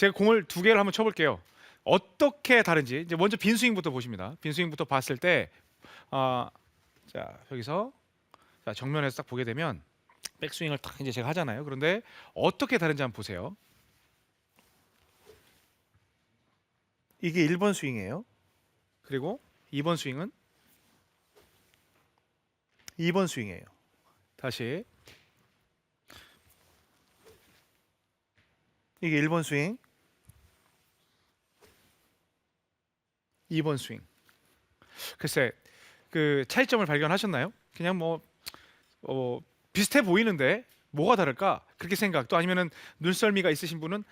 제가 공을 두 개를 한번 쳐볼게요. 어떻게 다른지 이제 먼저 빈 스윙부터 보십니다. 빈 스윙부터 봤을 때, 자 여기서 자, 정면에서 딱 보게 되면 백스윙을 딱 이제 제가 하잖아요. 그런데 어떻게 다른지 한번 보세요. 이게 1번 스윙이에요. 그리고 2번 스윙은 2번 스윙이에요. 다시 이게 1번 스윙, 2번 스윙. 글쎄 그 차이점을 발견하셨나요? 그냥 뭐 비슷해 보이는데 뭐가 다를까? 그렇게 생각. 또 아니면은 눈썰미가 있으신 분은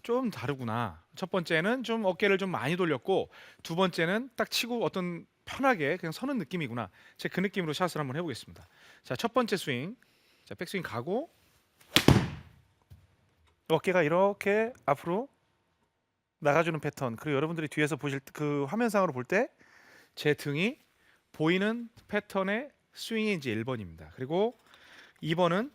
좀 다르구나. 첫 번째는 좀 어깨를 좀 많이 돌렸고 두 번째는 딱 치고 어떤 편하게 그냥 서는 느낌이구나. 제가 그 느낌으로 샷을 한번 해보겠습니다. 자, 첫 번째 스윙. 자, 백스윙 가고 어깨가 이렇게 앞으로 나가주는 패턴. 그리고 여러분들이 뒤에서 보실 그 화면상으로 볼 때 제 등이 보이는 패턴의 스윙이 이제 1번입니다. 그리고 2번은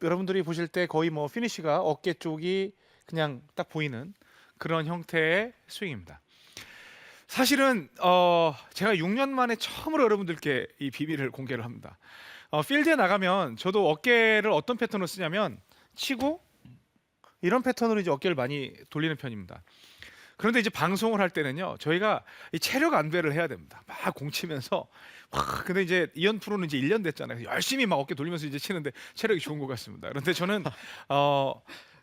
여러분들이 보실 때 거의 뭐 피니쉬가 어깨 쪽이 그냥 딱 보이는 그런 형태의 스윙입니다. 사실은 제가 6년 만에 처음으로 여러분들께 이 비밀을 공개를 합니다. 필드에 나가면 저도 어깨를 어떤 패턴으로 쓰냐면 치고 이런 패턴으로 이제 어깨를 많이 돌리는 편입니다. 그런데 이제 방송을 할 때는요, 저희가 이 체력 안배를 해야 됩니다. 막 공 치면서 근데 이제 이현 프로는 이제 1년 됐잖아요. 열심히 막 어깨 돌리면서 이제 치는데 체력이 좋은 것 같습니다. 그런데 저는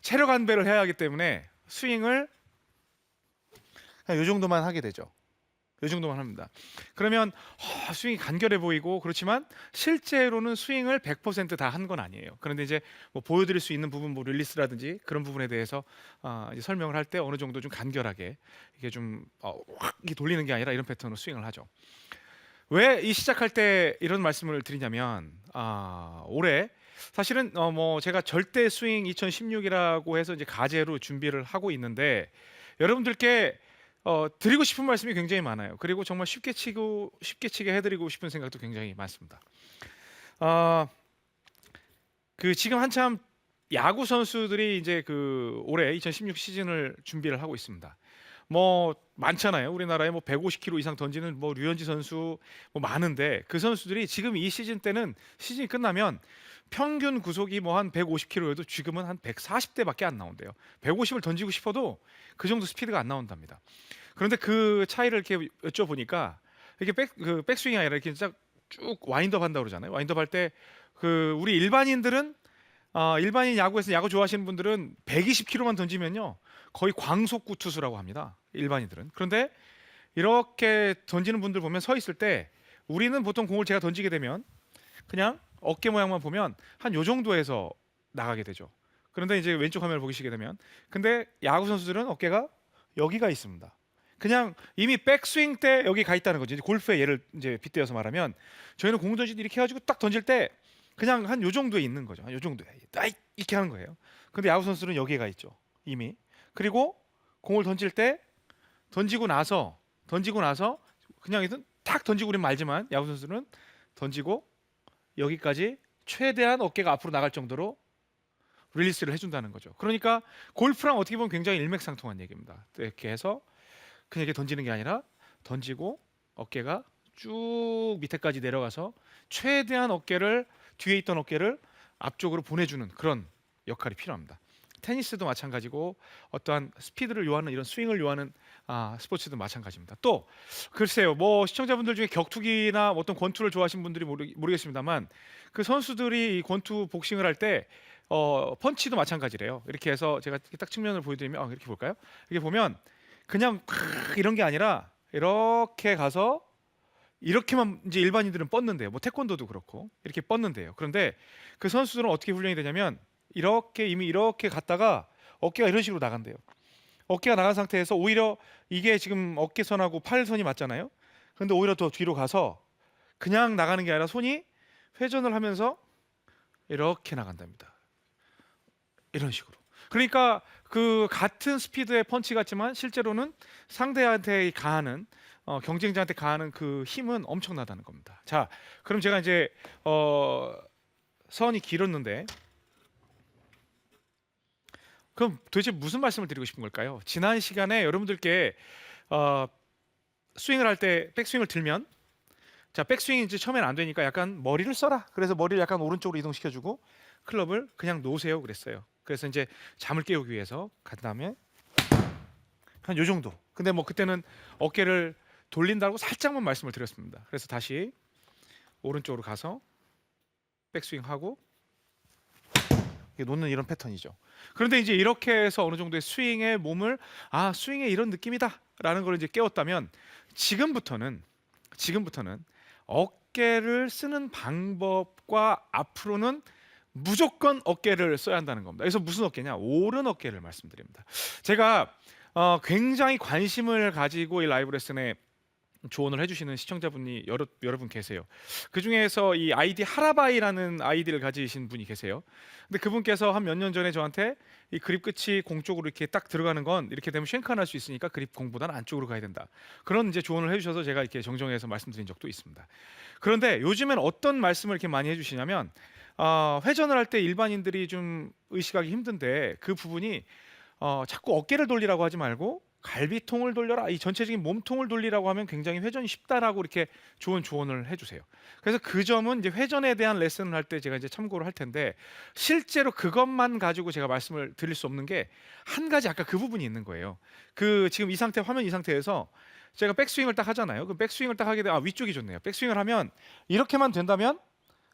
체력 안배를 해야 하기 때문에 스윙을 그냥 요 정도만 하게 되죠. 요 정도만 합니다. 그러면 스윙이 간결해 보이고 그렇지만 실제로는 스윙을 100% 다 한 건 아니에요. 그런데 이제 뭐 보여드릴 수 있는 부분, 뭐 릴리스라든지 그런 부분에 대해서 이제 설명을 할 때 어느 정도 좀 간결하게 이게 좀 확 돌리는 게 아니라 이런 패턴으로 스윙을 하죠. 왜 이 시작할 때 이런 말씀을 드리냐면 올해 사실은 뭐 제가 절대 스윙 2016이라고 해서 이제 가제로 준비를 하고 있는데 여러분들께 드리고 싶은 말씀이 굉장히 많아요. 그리고 정말 쉽게 치게 해드리고 싶은 생각도 굉장히 많습니다. 어, 그 지금 한참 야구 선수들이 이제 그 올해 2016 시즌을 준비를 하고 있습니다. 뭐 많잖아요. 우리나라에 뭐 150km 이상 던지는 뭐 류현진 선수 뭐 많은데 그 선수들이 지금 이 시즌 때는 시즌이 끝나면 평균 구속이 뭐 한 150km여도 지금은 한 140대밖에 안 나온대요. 150을 던지고 싶어도 그 정도 스피드가 안 나온답니다. 그런데 그 차이를 이렇게 여쭤보니까 이렇게 백스윙이 아니라 이렇게 쭉 와인드업 한다고 그러잖아요. 와인드업 할 때 그 우리 일반인들은 일반인 야구에서 야구 좋아하시는 분들은 120km만 던지면요 거의 광속구 투수라고 합니다. 일반인들은. 그런데 이렇게 던지는 분들 보면 서 있을 때 우리는 보통 공을 제가 던지게 되면 그냥 어깨 모양만 보면 한 요 정도에서 나가게 되죠. 그런데 이제 왼쪽 화면을 보시게 되면 근데 야구 선수들은 어깨가 여기가 있습니다. 그냥 이미 백스윙 때 여기 가 있다는 거죠. 이제 골프의 예를 이제 빗대어서 말하면 저희는 공 던질 때 이렇게 해가지고 딱 던질 때 그냥 한 요 정도에 있는 거죠. 한 요 정도에 이렇게 하는 거예요. 근데 야구 선수는 여기에 가 있죠. 이미. 그리고 공을 던질 때 던지고 나서 그냥 이든 탁 던지고 우리는 말지만 야구 선수는 던지고 여기까지 최대한 어깨가 앞으로 나갈 정도로 릴리스를 해준다는 거죠. 그러니까 골프랑 어떻게 보면 굉장히 일맥상통한 얘기입니다. 이렇게 해서 그냥 이렇게 던지는 게 아니라 던지고 어깨가 쭉 밑에까지 내려가서 최대한 뒤에 있던 어깨를 앞쪽으로 보내주는 그런 역할이 필요합니다. 테니스도 마찬가지고 어떠한 스피드를 요하는 이런 스윙을 요하는 스포츠도 마찬가지입니다. 또 글쎄요, 뭐 시청자분들 중에 격투기나 어떤 권투를 좋아하시는 분들이 모르겠습니다만 그 선수들이 이 권투 복싱을 할 때 펀치도 마찬가지래요. 이렇게 해서 제가 딱 측면을 보여드리면 이렇게 볼까요? 이렇게 보면 그냥 이런 게 아니라 이렇게 가서 이렇게만 이제 일반인들은 뻗는데요. 뭐 태권도도 그렇고 이렇게 뻗는데요. 그런데 그 선수들은 어떻게 훈련이 되냐면 이미 이렇게 갔다가 어깨가 이런 식으로 나간대요. 어깨가 나간 상태에서 오히려 이게 지금 어깨선하고 팔선이 맞잖아요. 그런데 오히려 더 뒤로 가서 그냥 나가는 게 아니라 손이 회전을 하면서 이렇게 나간답니다. 이런 식으로. 그러니까 그 같은 스피드의 펀치 같지만 실제로는 상대한테 가하는 경쟁자한테 가하는 그 힘은 엄청나다는 겁니다. 자, 그럼 제가 이제 선이 길었는데 그럼 도대체 무슨 말씀을 드리고 싶은 걸까요? 지난 시간에 여러분들께 스윙을 할 때 백스윙을 들면 자 백스윙이 이제 처음엔 안 되니까 약간 머리를 써라. 그래서 머리를 약간 오른쪽으로 이동시켜주고 클럽을 그냥 놓으세요 그랬어요. 그래서 이제 잠을 깨우기 위해서 간 다음에 한 요 정도. 근데 뭐 그때는 어깨를 돌린다고 살짝만 말씀을 드렸습니다. 그래서 다시 오른쪽으로 가서 백스윙하고 놓는 이런 패턴이죠. 그런데 이제 이렇게 해서 어느 정도의 스윙의 몸을 스윙의 이런 느낌이다라는 걸 이제 깨웠다면 지금부터는 어깨를 쓰는 방법과 앞으로는 무조건 어깨를 써야 한다는 겁니다. 그래서 무슨 어깨냐? 오른 어깨를 말씀드립니다. 제가 굉장히 관심을 가지고 이 라이브 레슨에 조언을 해주시는 시청자분이 여러 분 계세요. 그 중에서 이 아이디 하라바이라는 아이디를 가지신 분이 계세요. 근데 그분께서 한 몇 년 전에 저한테 이 그립 끝이 공 쪽으로 이렇게 딱 들어가는 건 이렇게 되면 쉔크 날 수 있으니까 그립 공보다는 안쪽으로 가야 된다. 그런 이제 조언을 해주셔서 제가 이렇게 정정해서 말씀드린 적도 있습니다. 그런데 요즘엔 어떤 말씀을 이렇게 많이 해주시냐면 회전을 할 때 일반인들이 좀 의식하기 힘든데 그 부분이 자꾸 어깨를 돌리라고 하지 말고 갈비통을 돌려라, 이 전체적인 몸통을 돌리라고 하면 굉장히 회전이 쉽다라고 이렇게 좋은 조언을 해주세요. 그래서 그 점은 이제 회전에 대한 레슨을 할 때 제가 이제 참고를 할 텐데 실제로 그것만 가지고 제가 말씀을 드릴 수 없는 게 한 가지 아까 그 부분이 있는 거예요. 그 지금 이 상태 화면 이 상태에서 제가 백스윙을 딱 하잖아요. 그 백스윙을 딱 하게 되면 위쪽이 좋네요. 백스윙을 하면 이렇게만 된다면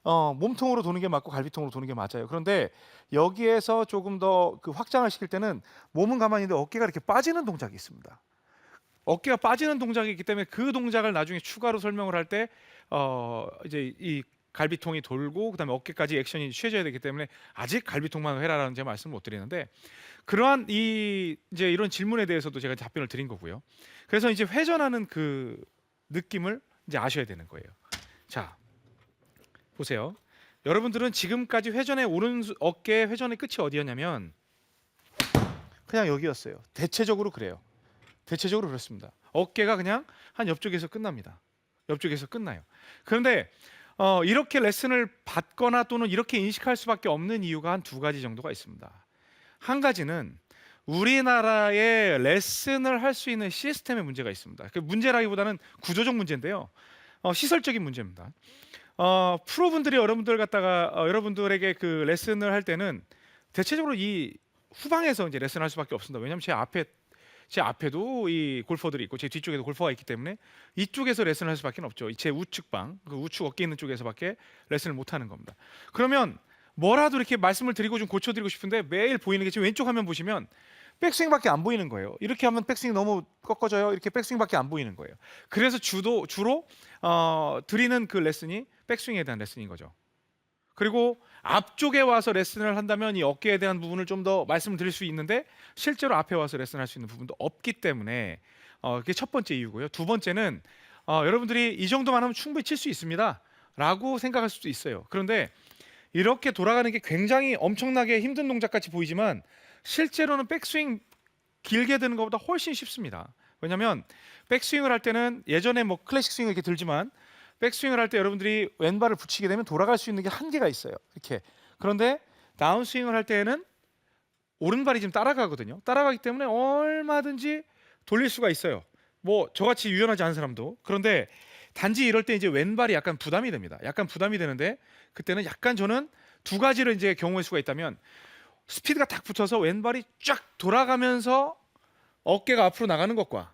몸통으로 도는 게 맞고 갈비통으로 도는 게 맞아요. 그런데 여기에서 조금 더 그 확장을 시킬 때는 몸은 가만히 있는데 어깨가 이렇게 빠지는 동작이 있습니다. 어깨가 빠지는 동작이 있기 때문에 그 동작을 나중에 추가로 설명을 할 때 이제 이 갈비통이 돌고 그다음에 어깨까지 액션이 취해져야 되기 때문에 아직 갈비통만 해라라는 제 말씀을 못 드리는데 그러한 이제 이런 질문에 대해서도 제가 답변을 드린 거고요. 그래서 이제 회전하는 그 느낌을 이제 아셔야 되는 거예요. 자, 보세요. 여러분들은 지금까지 회전의 오른 어깨 회전의 끝이 어디였냐면 그냥 여기였어요. 대체적으로 그래요. 대체적으로 그렇습니다. 어깨가 그냥 한 옆쪽에서 끝납니다. 옆쪽에서 끝나요. 그런데 이렇게 레슨을 받거나 또는 이렇게 인식할 수밖에 없는 이유가 한 두 가지 정도가 있습니다. 한 가지는 우리나라의 레슨을 할 수 있는 시스템의 문제가 있습니다. 그 문제라기보다는 구조적 문제인데요. 시설적인 문제입니다. 프로분들이 여러분들 갖다가 여러분들에게 그 레슨을 할 때는 대체적으로 이 후방에서 이제 레슨할 수밖에 없습니다. 왜냐하면 제 앞에도 이 골퍼들이 있고 제 뒤쪽에도 골퍼가 있기 때문에 이쪽에서 레슨을 할 수밖에 없죠. 제 우측방, 그 우측 어깨 있는 쪽에서밖에 레슨을 못 하는 겁니다. 그러면 뭐라도 이렇게 말씀을 드리고 좀 고쳐드리고 싶은데 매일 보이는 게 지금 왼쪽 화면 보시면 백스윙밖에 안 보이는 거예요. 이렇게 하면 백스윙 너무 꺾어져요. 이렇게 백스윙밖에 안 보이는 거예요. 그래서 주로 드리는 그 레슨이 백스윙에 대한 레슨인 거죠. 그리고 앞쪽에 와서 레슨을 한다면 이 어깨에 대한 부분을 좀 더 말씀을 드릴 수 있는데 실제로 앞에 와서 레슨할 수 있는 부분도 없기 때문에 그게 첫 번째 이유고요. 두 번째는 여러분들이 이 정도만 하면 충분히 칠 수 있습니다 라고 생각할 수도 있어요. 그런데 이렇게 돌아가는 게 굉장히 엄청나게 힘든 동작같이 보이지만 실제로는 백스윙 길게 드는 것보다 훨씬 쉽습니다. 왜냐하면 백스윙을 할 때는 예전에 뭐 클래식 스윙을 이렇게 들지만 백스윙을 할 때 여러분들이 왼발을 붙이게 되면 돌아갈 수 있는 게 한계가 있어요. 이렇게. 그런데 다운스윙을 할 때에는 오른발이 지금 따라가거든요. 따라가기 때문에 얼마든지 돌릴 수가 있어요. 뭐 저같이 유연하지 않은 사람도. 그런데 단지 이럴 때 이제 왼발이 약간 부담이 됩니다. 약간 부담이 되는데 그때는 약간 저는 두 가지를 이제 경우의 수가 있다면 스피드가 딱 붙어서 왼발이 쫙 돌아가면서 어깨가 앞으로 나가는 것과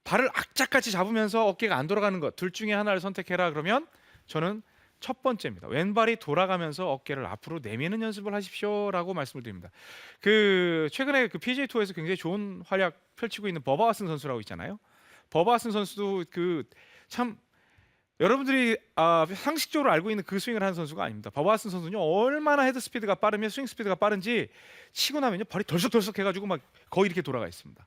발을 악착같이 잡으면서 어깨가 안 돌아가는 것 둘 중에 하나를 선택해라 그러면 저는 첫 번째입니다. 왼발이 돌아가면서 어깨를 앞으로 내미는 연습을 하십시오라고 말씀을 드립니다. 그 최근에 그 PGA 투어에서 굉장히 좋은 활약 펼치고 있는 버바 왓슨 선수라고 있잖아요. 버바 왓슨 선수도 그 참 여러분들이 상식적으로 알고 있는 그 스윙을 하는 선수가 아닙니다. 버바 왓슨 선수는 얼마나 헤드 스피드가 빠르면 스윙 스피드가 빠른지 치고 나면요 발이 덜썩덜썩 해가지고 막 거의 이렇게 돌아가 있습니다.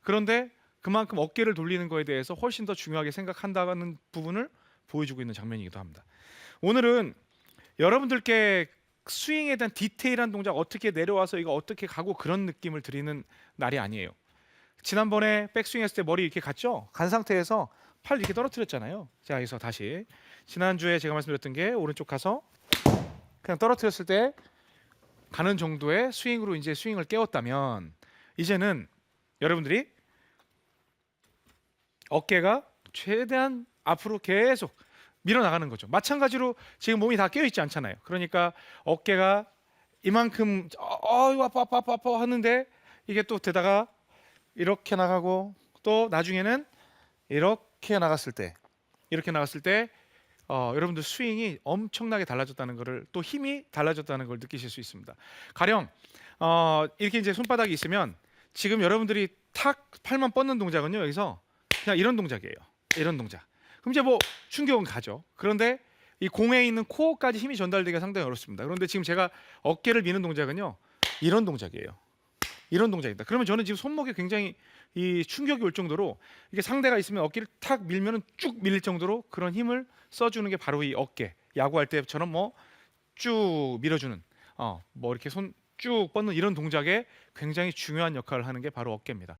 그런데 그만큼 어깨를 돌리는 거에 대해서 훨씬 더 중요하게 생각한다는 부분을 보여주고 있는 장면이기도 합니다. 오늘은 여러분들께 스윙에 대한 디테일한 동작 어떻게 내려와서 이거 어떻게 가고 그런 느낌을 드리는 날이 아니에요. 지난번에 백스윙 했을 때 머리 이렇게 갔죠? 간 상태에서 팔 이렇게 떨어뜨렸잖아요. 자, 여기서 다시 지난주에 제가 말씀드렸던 게 오른쪽 가서 그냥 떨어뜨렸을 때 가는 정도의 스윙으로 이제 스윙을 깨웠다면 이제는 여러분들이 어깨가 최대한 앞으로 계속 밀어나가는 거죠. 마찬가지로 지금 몸이 다 깨어 있지 않잖아요. 그러니까 어깨가 이만큼 이거 아파 하는데 이게 또 되다가 이렇게 나가고 또 나중에는 이렇게 나갔을 때 여러분들 스윙이 엄청나게 달라졌다는 것을, 또 힘이 달라졌다는 걸 느끼실 수 있습니다. 가령 이렇게 이제 손바닥이 있으면 지금 여러분들이 탁 팔만 뻗는 동작은요, 여기서 그냥 이런 동작이에요. 이런 동작. 그럼 이제 뭐 충격은 가죠. 그런데 이 공에 있는 코어까지 힘이 전달되기가 상당히 어렵습니다. 그런데 지금 제가 어깨를 미는 동작은요, 이런 동작이에요. 이런 동작입니다. 그러면 저는 지금 손목에 굉장히 이 충격이 올 정도로, 이게 상대가 있으면 어깨를 탁 밀면은 쭉 밀릴 정도로 그런 힘을 써주는 게 바로 이 어깨. 야구할 때처럼 뭐 쭉 밀어주는, 뭐 이렇게 손 쭉 뻗는 이런 동작에 굉장히 중요한 역할을 하는 게 바로 어깨입니다.